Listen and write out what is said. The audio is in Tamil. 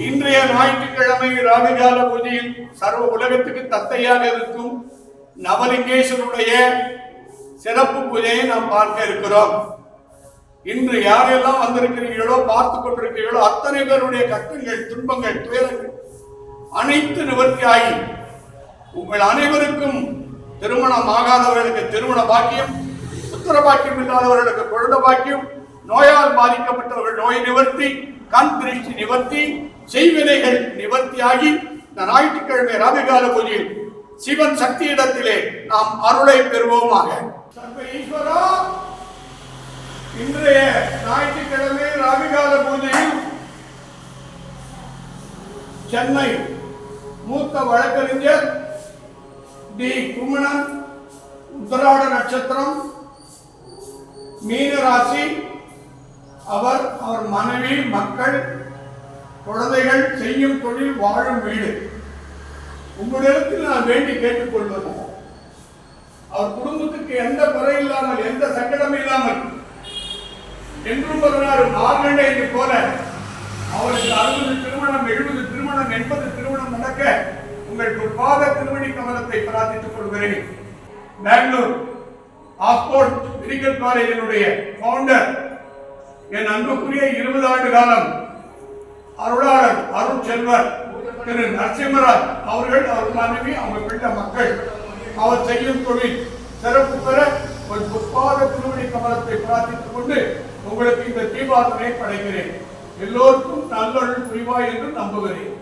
இன்றைய ஞாயிற்றுக்கிழமை ராகுகால பூஜையில் சர்வ உலகத்துக்கு தத்தையாக இருக்கும் நவலிங்கேஸ்வருடைய சிறப்பு பூஜையை நாம் பார்க்க இருக்கிறோம். இன்று யாரெல்லாம் வந்திருக்கிறீர்களோ, பார்த்து கொண்டிருக்கிறீர்களோ, அத்தனை பேருடைய கஷ்டங்கள், துன்பங்கள், துயரங்கள் அனைத்து நிவர்த்தியாகி உங்கள் அனைவருக்கும் திருமணம் ஆகாதவர்களுக்கு திருமண பாக்கியம், புத்திர பாக்கியம் இல்லாதவர்களுக்கு குழந்தை பாக்கியம், நோயால் பாதிக்கப்பட்டவர்கள் நோய் நிவர்த்தி, கண் திருஷ்டி நிவர்த்தி, செய்வினைகள் நிவர்த்தியாகி இந்த ஞாயிற்றுக்கிழமை ராகுகால பூஜையில் சிவன் சக்தி இடத்திலே நாம் அருளை பெறுவோமாக. ஈஸ்வரா, இன்றைய ஞாயிற்றுக்கிழமை ராகுகால பூஜையில் சென்னை மூத்த வழக்கறிஞர் டி. குமணன், உத்தராட நட்சத்திரம், மீனராசி, அவர் மனைவி, மக்கள், குழந்தைகள், செய்யும் தொழில், வாழும் வீடு, உங்களிடத்தில் நான் வேண்டி கேட்டுக்கொள்வது, அவர் குடும்பத்துக்கு எந்த குறை இல்லாமல், எந்த சங்கடம் இல்லாமல் என்றும் வருகிறார். மார்கண்டேயனை போல அவருக்கு 60 திருமணம், 70 திருமணம், 80 திருமணம் நடக்க உங்கள் பொற்பாத திருமணி கமலத்தை பிரார்த்தித்துக் கொள்கிறேன். பெங்களூர் ஆக்ஸ்போர்ட் மெடிக்கல் காலேஜினுடைய பவுண்டர், என் அன்புக்குரிய 20 ஆண்டு காலம் அருளாளர் அருள் செல்வர் திரு நரசிம்மராஜ் அவர்கள், அவர் மனைவி, அவங்க பிள்ளை மக்கள், அவர் செய்யும் தொழில் சிறப்பு பெற ஒரு பொற்பாத திருமணி கமலத்தை பிரார்த்தித்துக் கொண்டு உங்களுக்கு இந்த தீபாவளியை படைக்கிறேன். எல்லோருக்கும் நல்லொழில் புரிவாய் என்று நம்புகிறேன்.